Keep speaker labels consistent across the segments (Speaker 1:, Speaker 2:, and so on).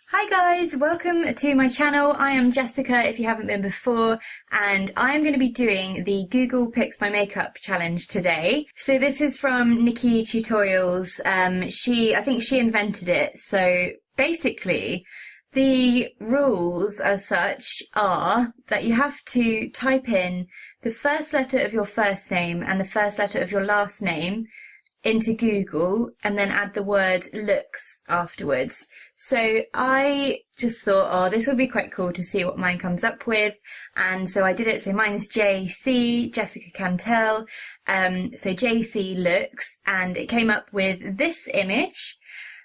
Speaker 1: Hi guys, welcome to my channel. I am Jessica if you haven't been before, and I'm going to be doing the Google Picks My Makeup challenge today. So this is from Nikki Tutorials. I think she invented it. So basically the rules as such are that you have to type in the first letter of your first name and the first letter of your last name into Google and then add the word looks afterwards. So I just thought, oh, this would be quite cool to see what mine comes up with. And so I did it. So mine's JC, Jessica Cantel. So JC looks, and it came up with this image,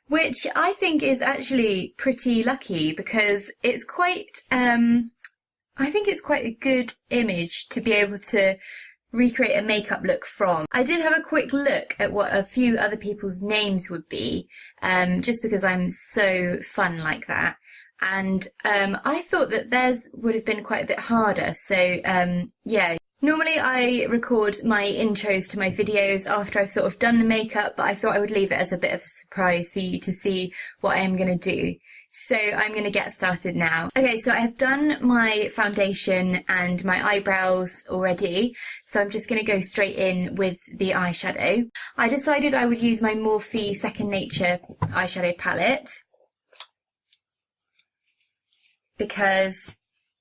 Speaker 1: which I think is actually pretty lucky because it's quite, I think it's quite a good image to be able to recreate a makeup look from. I did have a quick look at what a few other people's names would be, just because I'm so fun like that. And I thought that theirs would have been quite a bit harder. So yeah, normally I record my intros to my videos after I've sort of done the makeup, but I thought I would leave it as a bit of a surprise for you to see what I am going to do. So I'm going to get started now. Okay, so I have done my foundation and my eyebrows already, so I'm just going to go straight in with the eyeshadow. I decided I would use my Morphe Second Nature eyeshadow palette because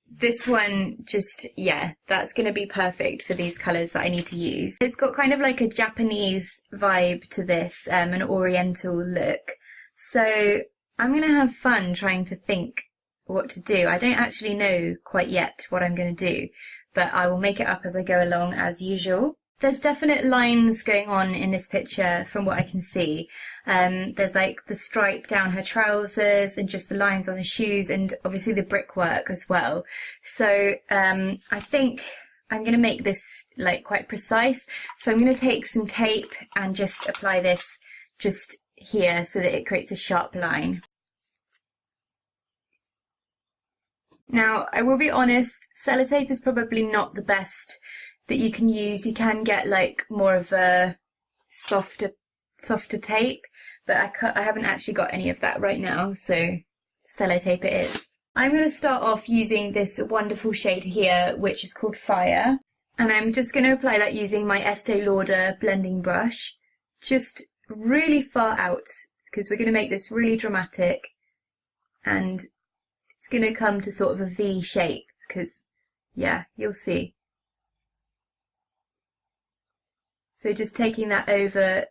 Speaker 1: this one just, yeah, that's going to be perfect for these colours that I need to use. It's got kind of like a Japanese vibe to this, an oriental look. So I'm going to have fun trying to think what to do. I don't actually know quite yet what I'm going to do, but I will make it up as I go along as usual. There's definite lines going on in this picture from what I can see. There's like the stripe down her trousers and just the lines on the shoes and obviously the brickwork as well. So I think I'm going to make this like quite precise. So I'm going to take some tape and just apply this just here so that it creates a sharp line. Now, I will be honest, sellotape is probably not the best that you can use. You can get like more of a softer tape, but I haven't actually got any of that right now, so sellotape it is. I'm going to start off using this wonderful shade here, which is called Fire, and I'm just going to apply that using my Estee Lauder blending brush, just really far out, because we're going to make this really dramatic, and it's going to come to sort of a V shape, because, yeah, you'll see. So just taking that over,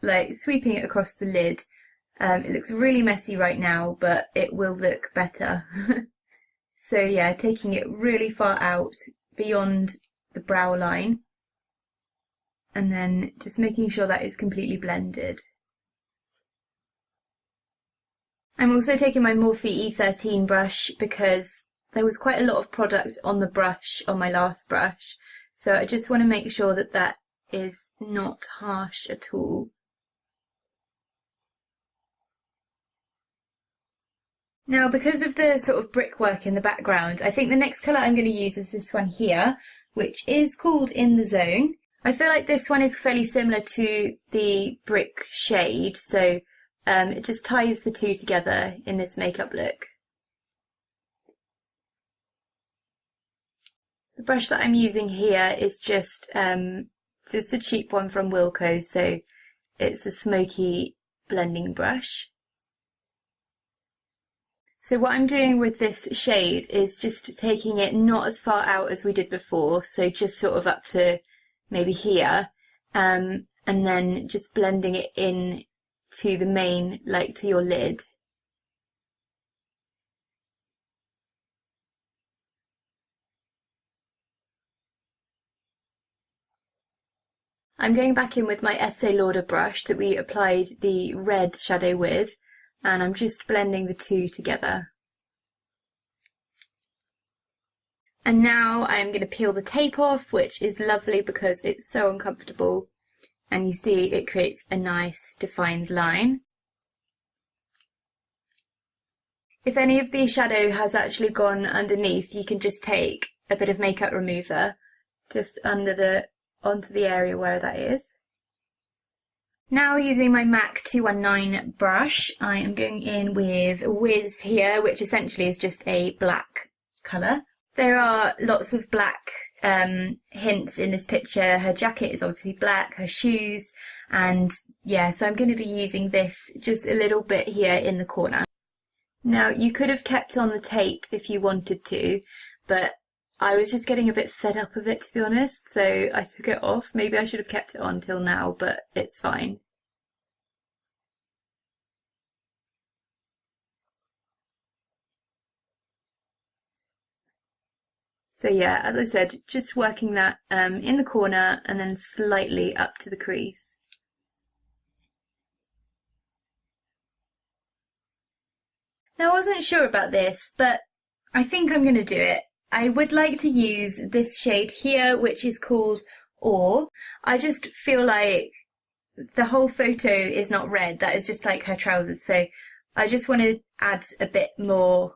Speaker 1: like sweeping it across the lid. It looks really messy right now, but it will look better. So yeah, taking it really far out beyond the brow line, and then just making sure that is completely blended. I'm also taking my Morphe E13 brush because there was quite a lot of product on the brush, on my last brush, so I just want to make sure that that is not harsh at all. Now, because of the sort of brickwork in the background, I think the next colour I'm going to use is this one here, which is called In the Zone. I feel like this one is fairly similar to the brick shade, so it just ties the two together in this makeup look. The brush that I'm using here is just a cheap one from Wilko, so it's a smoky blending brush. So what I'm doing with this shade is just taking it not as far out as we did before, so just sort of up to maybe here, and then just blending it in to the main, like to your lid. I'm going back in with my Estee Lauder brush that we applied the red shadow with, and I'm just blending the two together. And now I'm going to peel the tape off, which is lovely because it's so uncomfortable. And you see it creates a nice defined line. If any of the shadow has actually gone underneath, you can just take a bit of makeup remover just onto the area where that is. Now using my MAC 219 brush, I am going in with Wiz here, which essentially is just a black colour. There are lots of black hints in this picture. Her jacket is obviously black, her shoes, and yeah, so I'm going to be using this just a little bit here in the corner. Now, you could have kept on the tape if you wanted to, but I was just getting a bit fed up of it, to be honest, so I took it off. Maybe I should have kept it on till now, but it's fine. So yeah, as I said, just working that in the corner and then slightly up to the crease. Now, I wasn't sure about this, but I think I'm going to do it. I would like to use this shade here, which is called Ore. I just feel like the whole photo is not red, that is just like her trousers, so I just want to add a bit more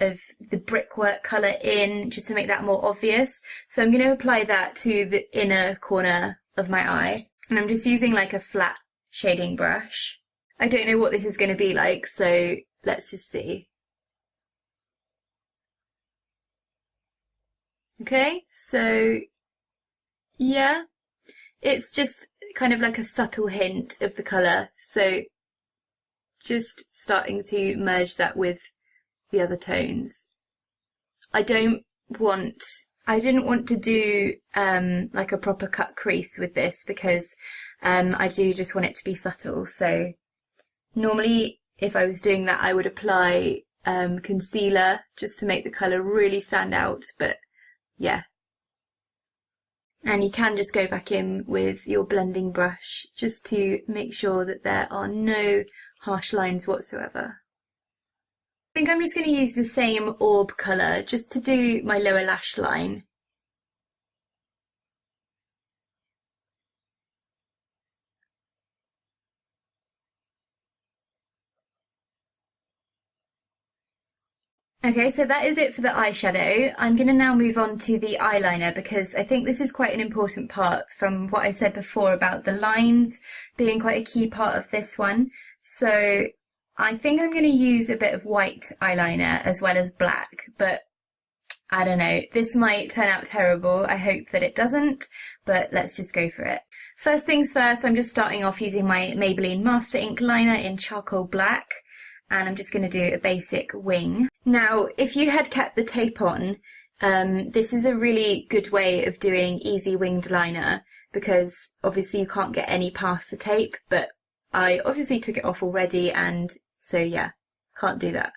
Speaker 1: of the brickwork colour in, just to make that more obvious. So I'm going to apply that to the inner corner of my eye, and I'm just using like a flat shading brush. I don't know what this is going to be like, so let's just see. Okay, so yeah, it's just kind of like a subtle hint of the colour, so just starting to merge that with the other tones. I didn't want to do like a proper cut crease with this because I do just want it to be subtle, so normally if I was doing that I would apply concealer just to make the colour really stand out, but yeah. And you can just go back in with your blending brush just to make sure that there are no harsh lines whatsoever. I think I'm just going to use the same orb colour just to do my lower lash line. Okay, so that is it for the eyeshadow. I'm going to now move on to the eyeliner because I think this is quite an important part from what I said before about the lines being quite a key part of this one. So I think I'm going to use a bit of white eyeliner as well as black, but I don't know, this might turn out terrible. I hope that it doesn't, but let's just go for it. First things first, I'm just starting off using my Maybelline Master Ink Liner in charcoal black, and I'm just going to do a basic wing. Now, if you had kept the tape on, this is a really good way of doing easy winged liner because obviously you can't get any past the tape, but I obviously took it off already, and so yeah, can't do that.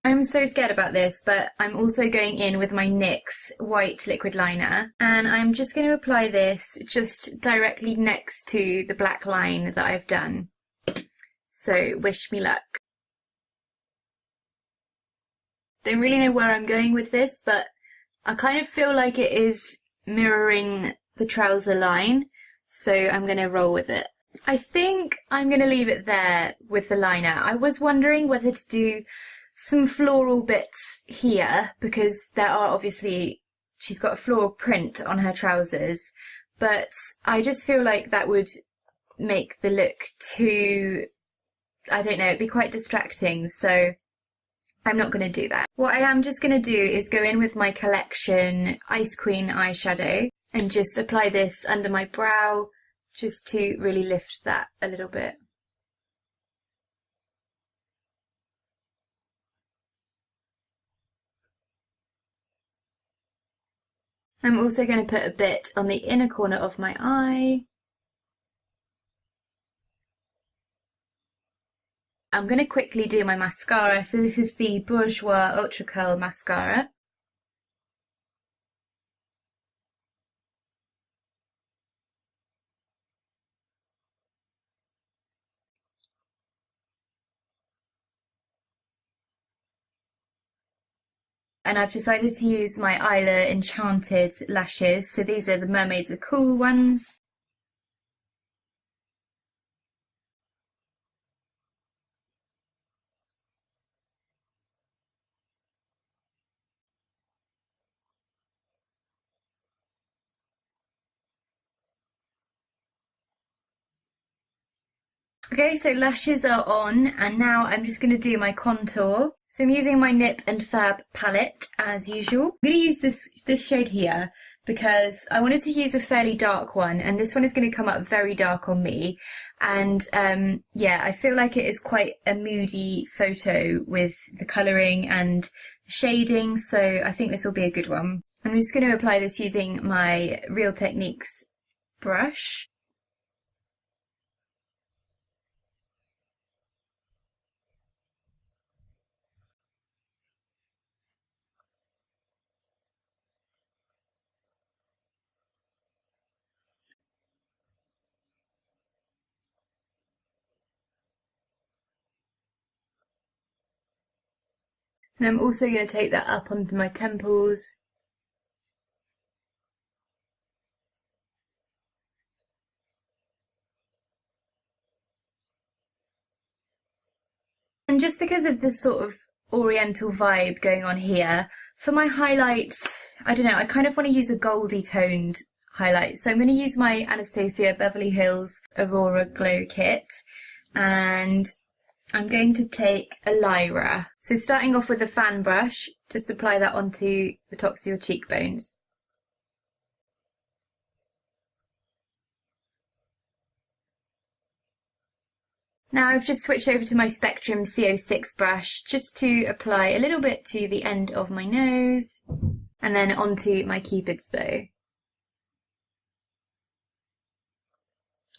Speaker 1: I'm so scared about this, but I'm also going in with my NYX white liquid liner, and I'm just going to apply this just directly next to the black line that I've done. So wish me luck. Don't really know where I'm going with this, but I kind of feel like it is mirroring the trouser line, so I'm going to roll with it. I think I'm going to leave it there with the liner. I was wondering whether to do some floral bits here because there are obviously, she's got a floral print on her trousers, but I just feel like that would make the look too, I don't know, it'd be quite distracting, so I'm not going to do that. What I am just going to do is go in with my Collection Ice Queen eyeshadow and just apply this under my brow just to really lift that a little bit. I'm also going to put a bit on the inner corner of my eye. I'm going to quickly do my mascara. So this is the Bourjois Ultra Curl Mascara. And I've decided to use my Isla Enchanted lashes. So these are the Mermaids Are Cool ones. Okay, so lashes are on, and now I'm just going to do my contour. So I'm using my Nip and Fab palette as usual. I'm going to use this shade here because I wanted to use a fairly dark one, and this one is going to come up very dark on me. And yeah, I feel like it is quite a moody photo with the colouring and shading, so I think this will be a good one. I'm just going to apply this using my Real Techniques brush. And I'm also going to take that up onto my temples. And just because of this sort of oriental vibe going on here, for my highlight, I don't know, I kind of want to use a goldy toned highlight. So I'm going to use my Anastasia Beverly Hills Aurora Glow Kit, and I'm going to take a Lyra. So starting off with a fan brush, just apply that onto the tops of your cheekbones. Now I've just switched over to my Spectrum CO6 brush just to apply a little bit to the end of my nose and then onto my Cupid's bow.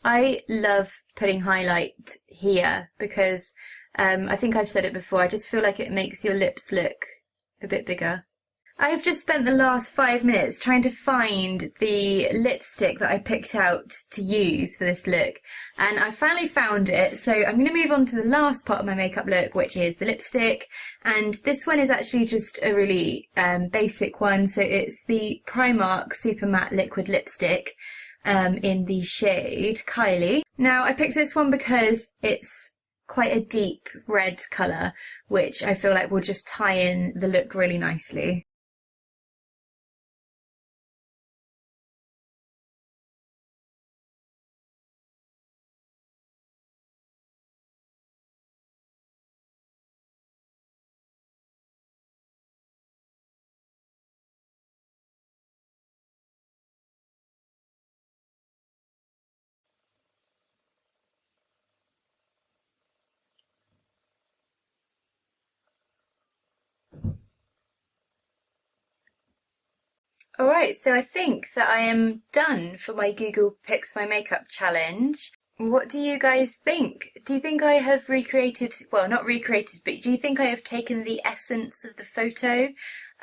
Speaker 1: I love putting highlight here because I think I've said it before, I just feel like it makes your lips look a bit bigger. I've just spent the last 5 minutes trying to find the lipstick that I picked out to use for this look, and I finally found it, so I'm going to move on to the last part of my makeup look, which is the lipstick, and this one is actually just a really basic one, so it's the Primark Super Matte Liquid Lipstick in the shade Kylie. Now I picked this one because it's quite a deep red colour, which I feel like will just tie in the look really nicely. Alright, so I think that I am done for my Google Picks My Makeup challenge. What do you guys think? Do you think I have recreated, well, not recreated, but do you think I have taken the essence of the photo?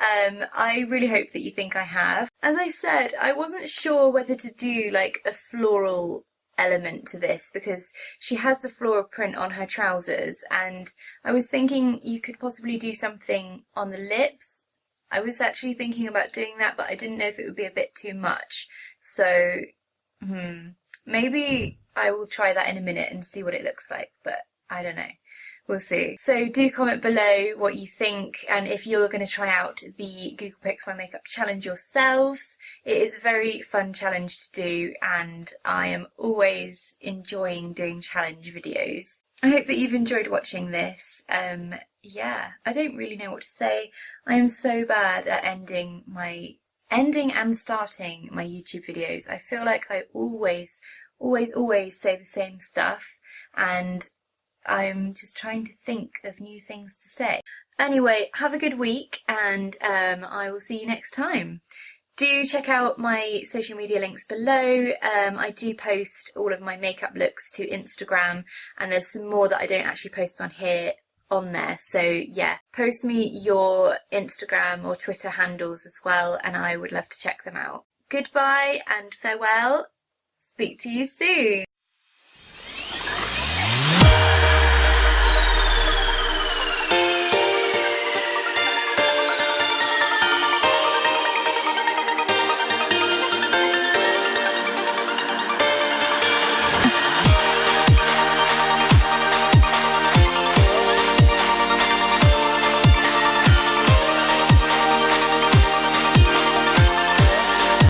Speaker 1: I really hope that you think I have. As I said, I wasn't sure whether to do like a floral element to this because she has the floral print on her trousers, and I was thinking you could possibly do something on the lips. I was actually thinking about doing that, but I didn't know if it would be a bit too much. So, maybe I will try that in a minute and see what it looks like, but I don't know. We'll see. So do comment below what you think, and if you're going to try out the Google Picks My Makeup challenge yourselves. It is a very fun challenge to do, and I am always enjoying doing challenge videos. I hope that you've enjoyed watching this. Yeah, I don't really know what to say. I am so bad at ending and starting my YouTube videos. I feel like I always say the same stuff, and I'm just trying to think of new things to say. Anyway, have a good week, and I will see you next time. Do check out my social media links below. I do post all of my makeup looks to Instagram, and there's some more that I don't actually post on here on there. So yeah, post me your Instagram or Twitter handles as well, and I would love to check them out. Goodbye and farewell. Speak to you soon.